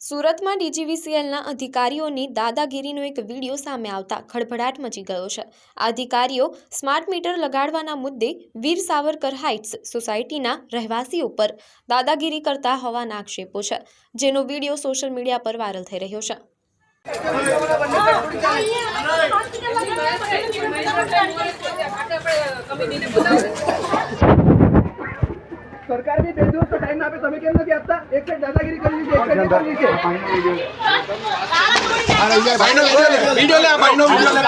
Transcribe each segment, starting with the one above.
સુરતમાં ડીજીવીસીએલના અધિકારીઓની દાદાગીરીનો એક વિડીયો સામે આવતા ખળભળાટ મચી ગયો છે। આ અધિકારીઓ સ્માર્ટ મીટર લગાડવાના મુદ્દે વીર સાવરકર હાઇટ્સ સોસાયટીના રહેવાસીઓ પર દાદાગીરી કરતા હોવાના આક્ષેપો છે, જેનો વિડીયો સોશિયલ મીડિયા પર વાયરલ થઈ રહ્યો છે। सरकार भी 2 दिवस का टाइम आपे તમે કેમ નથી આપતા? એક સાઈડ દાદાગીરી કરી લીધી, એક સાઈડ કરી લીધી। ભાઈનો વિડિયો લે, ભાઈનો વિડિયો લે,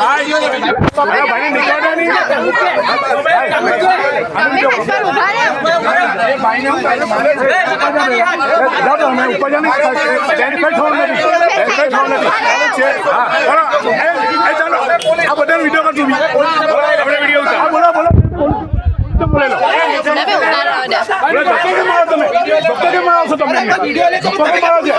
ભાઈ ભાઈને નીકળવા નહીં, ભાઈને મારે દાદા મેં ઉપર જાને કઈ થવાનું નથી, કઈ થવાનું નથી છે। હા ચાલો આ બધા વિડિયો કરજો, આપણે વિડિયો ઉતાર, બોલો બોલો बोले लो के मारो તમે ડોક્ટર કે મારો છો તમને વિડિયો લે ડોક્ટર કે મારો છે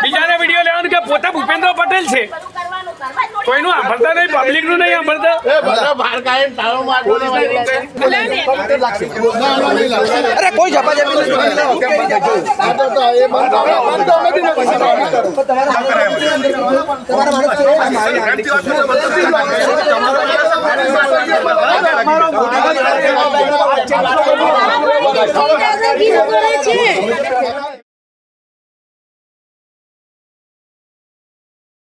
બીજાને વિડિયો લેવાનું કે પોતા ભૂપેન્દ્ર પટેલ છે, કોઈનું સાંભળતા નહીં, પબ્લિકનું નહીં સાંભળતા। અરે કોઈ ઝપાઝપી નથી।